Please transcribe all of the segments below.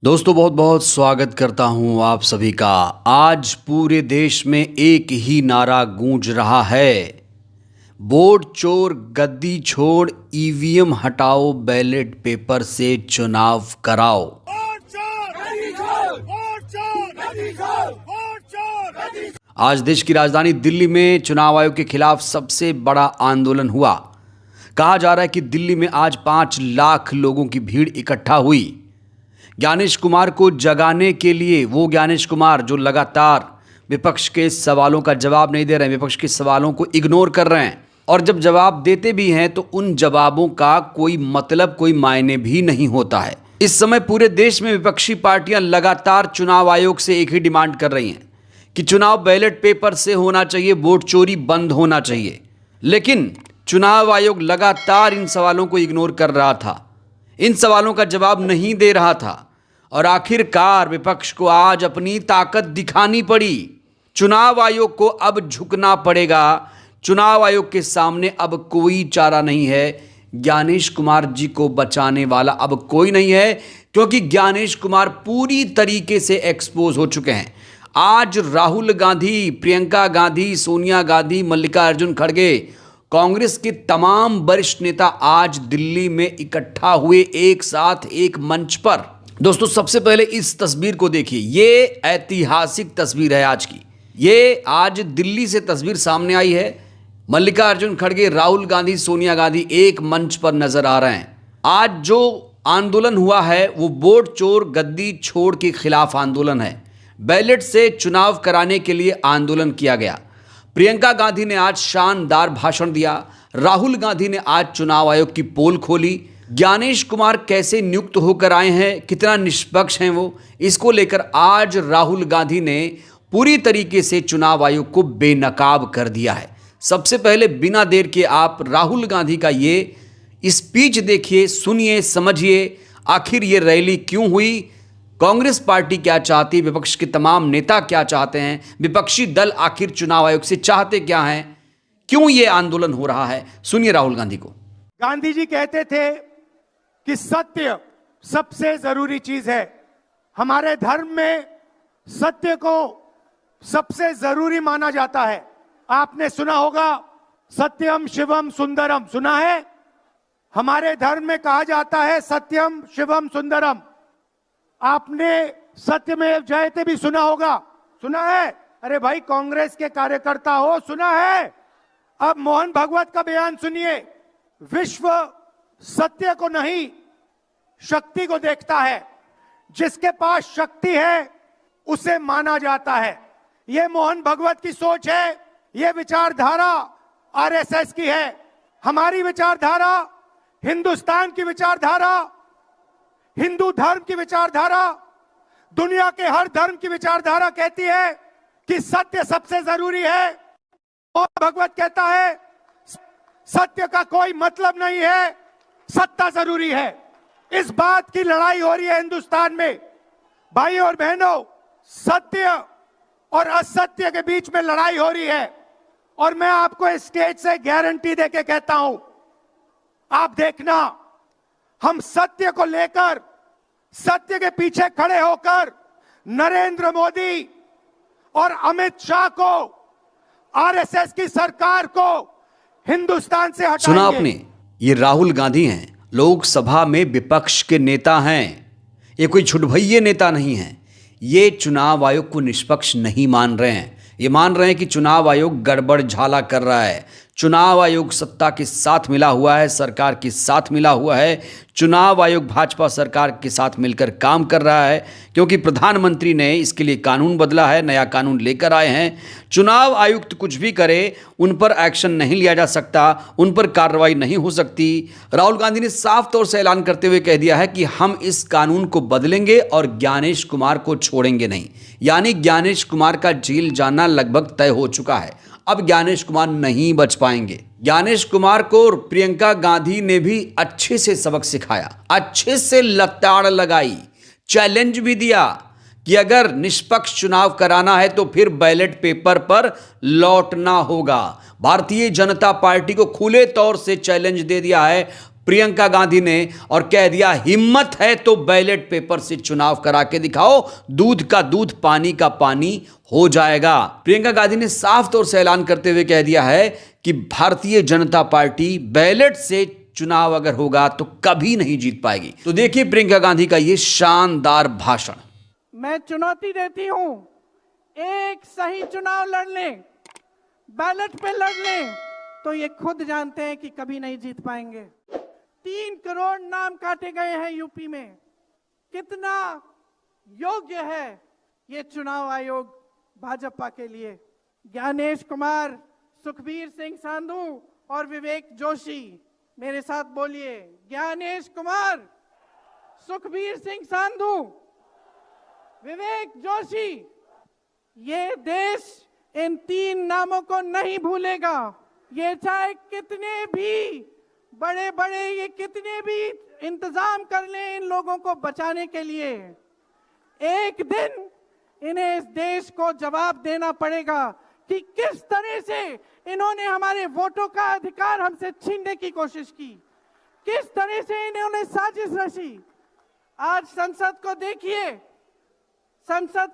दोस्तों बहुत बहुत स्वागत करता हूं आप सभी का। आज पूरे देश में एक ही नारा गूंज रहा है, वोट चोर गद्दी छोड़ ईवीएम हटाओ, बैलेट पेपर से चुनाव कराओ। आज देश की राजधानी दिल्ली में चुनाव आयोग के खिलाफ सबसे बड़ा आंदोलन हुआ। कहा जा रहा है कि दिल्ली में आज 5 लाख लोगों की भीड़ इकट्ठा हुई। ज्ञानेश कुमार को जगाने के लिए, वो ज्ञानेश कुमार जो लगातार विपक्ष के सवालों का जवाब नहीं दे रहे हैं, विपक्ष के सवालों को इग्नोर कर रहे हैं, और जब जवाब देते भी हैं तो उन जवाबों का कोई मतलब, कोई मायने भी नहीं होता है। इस समय पूरे देश में विपक्षी पार्टियां लगातार चुनाव आयोग से एक ही डिमांड कर रही हैं कि चुनाव बैलेट पेपर से होना चाहिए, वोट चोरी बंद होना चाहिए। लेकिन चुनाव आयोग लगातार इन सवालों को इग्नोर कर रहा था, इन सवालों का जवाब नहीं दे रहा था, और आखिरकार विपक्ष को आज अपनी ताकत दिखानी पड़ी। चुनाव आयोग को अब झुकना पड़ेगा। चुनाव आयोग के सामने अब कोई चारा नहीं है। ज्ञानेश कुमार जी को बचाने वाला अब कोई नहीं है, क्योंकि ज्ञानेश कुमार पूरी तरीके से एक्सपोज हो चुके हैं। आज राहुल गांधी, प्रियंका गांधी, सोनिया गांधी, मल्लिकार्जुन खड़गे, कांग्रेस के तमाम वरिष्ठ नेता आज दिल्ली में इकट्ठा हुए एक साथ एक मंच पर। दोस्तों सबसे पहले इस तस्वीर को देखिए, ये ऐतिहासिक तस्वीर है आज की। ये आज दिल्ली से तस्वीर सामने आई है। मल्लिकार्जुन खड़गे, राहुल गांधी, सोनिया गांधी एक मंच पर नजर आ रहे हैं। आज जो आंदोलन हुआ है वो वोट चोर गद्दी छोड़ के खिलाफ आंदोलन है। बैलेट से चुनाव कराने के लिए आंदोलन किया गया। प्रियंका गांधी ने आज शानदार भाषण दिया। राहुल गांधी ने आज चुनाव आयोग की पोल खोली। ज्ञानेश कुमार कैसे नियुक्त होकर आए हैं, कितना निष्पक्ष हैं वो, इसको लेकर आज राहुल गांधी ने पूरी तरीके से चुनाव आयोग को बेनकाब कर दिया है। सबसे पहले बिना देर के आप राहुल गांधी का ये स्पीच देखिए, सुनिए, समझिए आखिर ये रैली क्यों हुई, कांग्रेस पार्टी क्या चाहती है, विपक्ष के तमाम नेता क्या चाहते हैं, विपक्षी दल आखिर चुनाव आयोग से चाहते क्या हैं, क्यों ये आंदोलन हो रहा है। सुनिए राहुल गांधी को। गांधी जी कहते थे कि सत्य सबसे जरूरी चीज है। हमारे धर्म में सत्य को सबसे जरूरी माना जाता है। आपने सुना होगा सत्यम शिवम सुंदरम, सुना है? हमारे धर्म में कहा जाता है सत्यम शिवम सुंदरम। आपने सत्यमेव जयते भी सुना होगा, सुना है? अरे भाई कांग्रेस के कार्यकर्ता हो, सुना है? अब मोहन भागवत का बयान सुनिए। विश्व सत्य को नहीं, शक्ति को देखता है। जिसके पास शक्ति है उसे माना जाता है। यह मोहन भागवत की सोच है, यह विचारधारा आरएसएस की है। हमारी विचारधारा, हिंदुस्तान की विचारधारा, हिंदू धर्म की विचारधारा, दुनिया के हर धर्म की विचारधारा कहती है कि सत्य सबसे जरूरी है। मोहन भागवत कहता है सत्य का कोई मतलब नहीं है, सत्ता जरूरी है। इस बात की लड़ाई हो रही है हिंदुस्तान में। भाइयों और बहनों, सत्य और असत्य के बीच में लड़ाई हो रही है, और मैं आपको इस स्टेज से गारंटी देके कहता हूं, आप देखना, हम सत्य को लेकर, सत्य के पीछे खड़े होकर नरेंद्र मोदी और अमित शाह को, आरएसएस की सरकार को हिंदुस्तान से हटाएंगे। सुना आपने, ये राहुल गांधी हैं, लोकसभा में विपक्ष के नेता हैं। ये कोई छुटभइये नेता नहीं हैं। ये चुनाव आयोग को निष्पक्ष नहीं मान रहे हैं। ये मान रहे हैं कि चुनाव आयोग गड़बड़ झाला कर रहा है। चुनाव आयोग सत्ता के साथ मिला हुआ है, सरकार के साथ मिला हुआ है। चुनाव आयोग भाजपा सरकार के साथ मिलकर काम कर रहा है, क्योंकि प्रधानमंत्री ने इसके लिए कानून बदला है, नया कानून लेकर आए हैं। चुनाव आयुक्त कुछ भी करे, उन पर एक्शन नहीं लिया जा सकता, उन पर कार्रवाई नहीं हो सकती। राहुल गांधी ने साफ तौर से ऐलान करते हुए कह दिया है कि हम इस कानून को बदलेंगे और ज्ञानेश कुमार को छोड़ेंगे नहीं। यानी ज्ञानेश कुमार का जेल जाना लगभग तय हो चुका है। अब ज्ञानेश कुमार नहीं बच पाएंगे। ज्ञानेश कुमार को प्रियंका गांधी ने भी अच्छे से सबक सिखाया, अच्छे से लताड़ लगाई, चैलेंज भी दिया कि अगर निष्पक्ष चुनाव कराना है तो फिर बैलेट पेपर पर लौटना होगा। भारतीय जनता पार्टी को खुले तौर से चैलेंज दे दिया है प्रियंका गांधी ने और कह दिया हिम्मत है तो बैलेट पेपर से चुनाव करा के दिखाओ, दूध का दूध पानी का पानी हो जाएगा। प्रियंका गांधी ने साफ तौर से ऐलान करते हुए कह दिया है कि भारतीय जनता पार्टी बैलेट से चुनाव अगर होगा तो कभी नहीं जीत पाएगी। तो देखिए प्रियंका गांधी का यह शानदार भाषण। मैं चुनौती देती हूं, एक सही चुनाव लड़ लें, बैलेट पे लड़ लें, तो ये खुद जानते हैं कि कभी नहीं जीत पाएंगे। 3 करोड़ नाम काटे गए हैं यूपी में। कितना योग्य है ये चुनाव आयोग भाजपा के लिए। ज्ञानेश कुमार, सुखबीर सिंह संधू और विवेक जोशी, मेरे साथ बोलिए, ज्ञानेश कुमार, सुखबीर सिंह संधू, विवेक जोशी। ये देश इन 3 नामों को नहीं भूलेगा। ये चाहे कितने भी बड़े बड़े ये कितने भी इंतजाम कर लें इन लोगों को बचाने के लिए, एक दिन इन्हें इस देश को जवाब देना पड़ेगा कि किस तरह से इन्होंने हमारे वोटों का अधिकार हमसे छीनने की कोशिश की, किस तरह से इन्होंने साजिश रची। आज संसद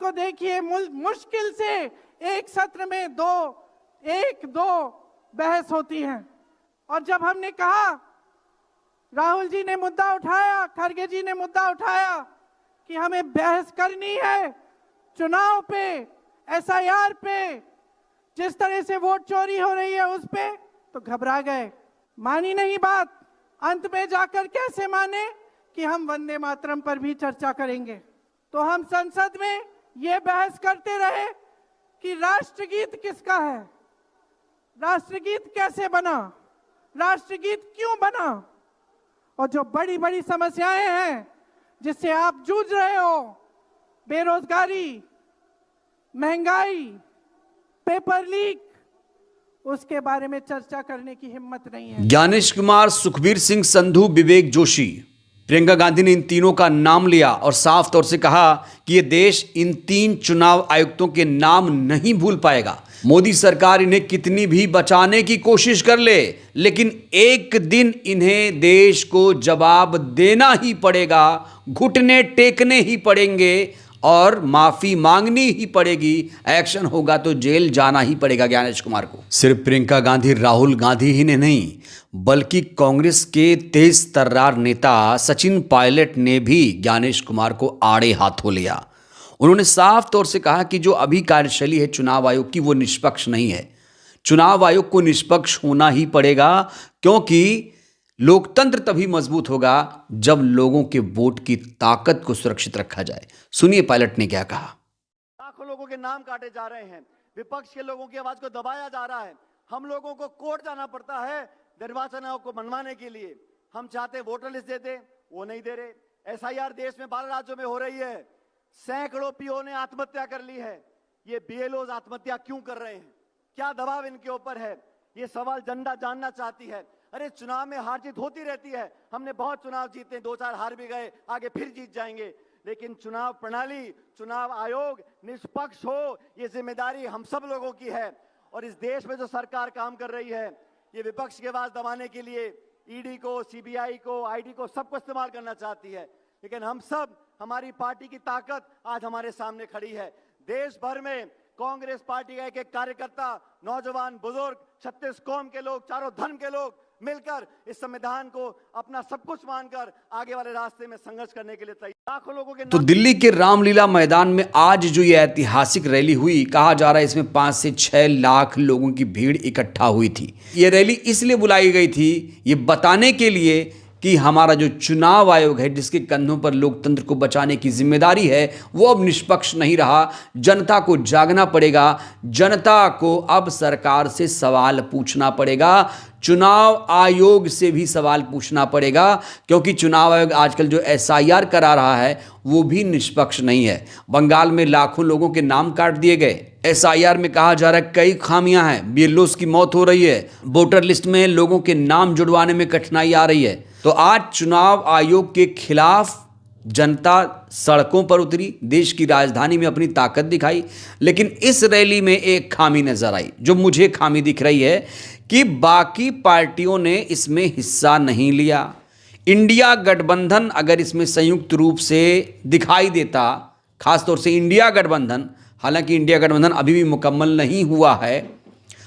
को देखिए, मुश्किल से एक सत्र में 1-2 बहस होती है। और जब हमने कहा, राहुल जी ने मुद्दा उठाया, खड़गे जी ने मुद्दा उठाया कि हमें बहस करनी है चुनाव पे, एसआईआर पे, जिस तरह से वोट चोरी हो रही है उस पे, तो घबरा गए, मानी नहीं बात। अंत में जाकर कैसे माने कि हम वंदे मातरम पर भी चर्चा करेंगे। तो हम संसद में ये बहस करते रहे कि राष्ट्रगीत किसका है, राष्ट्रगीत कैसे बना, राष्ट्रगीत क्यों बना, और जो बड़ी बड़ी समस्याएं हैं जिससे आप जूझ रहे हो, बेरोजगारी, महंगाई, पेपर लीक, उसके बारे में चर्चा करने की हिम्मत नहीं है। ज्ञानेश कुमार, सुखबीर सिंह संधू, विवेक जोशी, प्रियंका गांधी ने इन तीनों का नाम लिया और साफ तौर से कहा कि यह देश इन 3 चुनाव आयुक्तों के नाम नहीं भूल पाएगा। मोदी सरकार इन्हें कितनी भी बचाने की कोशिश कर ले, लेकिन एक दिन इन्हें देश को जवाब देना ही पड़ेगा, घुटने टेकने ही पड़ेंगे और माफी मांगनी ही पड़ेगी। एक्शन होगा तो जेल जाना ही पड़ेगा ज्ञानेश कुमार को। सिर्फ प्रियंका गांधी, राहुल गांधी ही ने नहीं, बल्कि कांग्रेस के तेज तर्रार नेता सचिन पायलट ने भी ज्ञानेश कुमार को आड़े हाथों लिया। उन्होंने साफ तौर से कहा कि जो अभी कार्यशैली है चुनाव आयोग की, वो निष्पक्ष नहीं है। चुनाव आयोग को निष्पक्ष होना ही पड़ेगा, क्योंकि लोकतंत्र तभी मजबूत होगा जब लोगों के वोट की ताकत को सुरक्षित रखा जाए। सुनिए पायलट ने क्या कहा। लाखों लोगों के नाम काटे जा रहे हैं, विपक्ष के लोगों की आवाज को दबाया जा रहा है, हम लोगों को कोर्ट जाना पड़ता है निर्वाचन आयोग को मनवाने के लिए। हम चाहते वोटर लिस्ट दे दे, वो नहीं दे रहे। एसआईआर देश में 12 राज्यों में हो रही है, सैकड़ों पीओ ने आत्महत्या कर ली है। ये बीएलओ आत्महत्या क्यों कर रहे हैं, क्या दबाव इनके ऊपर है, ये सवाल जनता जानना चाहती है। अरे चुनाव में हार जीत होती रहती है, हमने बहुत चुनाव जीते, 2-4 हार भी गए, आगे फिर जीत जाएंगे, लेकिन चुनाव प्रणाली, चुनाव आयोग निष्पक्ष हो, ये जिम्मेदारी हम सब लोगों की है। और इस देश में जो सरकार काम कर रही है, ये विपक्ष की आवाज दबाने के लिए ईडी को, सीबीआई को, आईटी को, सबको इस्तेमाल करना चाहती है। लेकिन हम सब, हमारी पार्टी की ताकत आज हमारे सामने खड़ी है। देश भर में कांग्रेस पार्टी का एक कार्यकर्ता, नौजवान, बुजुर्ग, 36 कौम के लोग, चारों धर्म के लोग मिलकर इस संविधान को अपना सब कुछ मानकर आगे वाले रास्ते में संघर्ष करने के लिए तैयार। लाखों लोगों के तो दिल्ली के रामलीला मैदान में आज जो ये ऐतिहासिक रैली हुई, कहा जा रहा है इसमें 5 से 6 लाख लोगों की भीड़ इकट्ठा हुई थी। ये रैली इसलिए बुलाई गई थी, ये बताने के लिए कि हमारा जो चुनाव आयोग है, जिसके कंधों पर लोकतंत्र को बचाने की जिम्मेदारी है, वो अब निष्पक्ष नहीं रहा। जनता को जागना पड़ेगा, जनता को अब सरकार से सवाल पूछना पड़ेगा, चुनाव आयोग से भी सवाल पूछना पड़ेगा, क्योंकि चुनाव आयोग आजकल जो एसआईआर करा रहा है वो भी निष्पक्ष नहीं है। बंगाल में लाखों लोगों के नाम काट दिए गए। एसआईआर में कहा जा रहा है कई खामियां हैं, बीएलओस की मौत हो रही है, वोटर लिस्ट में लोगों के नाम जुड़वाने में कठिनाई आ रही है। तो आज चुनाव आयोग के खिलाफ जनता सड़कों पर उतरी, देश की राजधानी में अपनी ताकत दिखाई, लेकिन इस रैली में एक खामी नजर आई, जो मुझे खामी दिख रही है कि बाकी पार्टियों ने इसमें हिस्सा नहीं लिया। इंडिया गठबंधन अगर इसमें संयुक्त रूप से दिखाई देता, खासतौर से इंडिया गठबंधन, हालांकि इंडिया गठबंधन अभी भी मुकम्मल नहीं हुआ है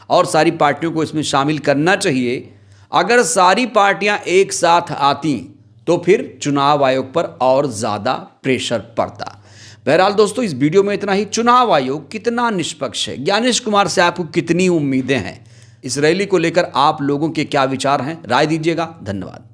और सारी पार्टियों को इसमें शामिल करना चाहिए। अगर सारी पार्टियां एक साथ आती तो फिर चुनाव आयोग पर और ज़्यादा प्रेशर पड़ता। बहरहाल दोस्तों, इस वीडियो में इतना ही। चुनाव आयोग कितना निष्पक्ष है, ज्ञानेश कुमार से आपको कितनी उम्मीदें हैं, इस रैली को लेकर आप लोगों के क्या विचार हैं, राय दीजिएगा। धन्यवाद।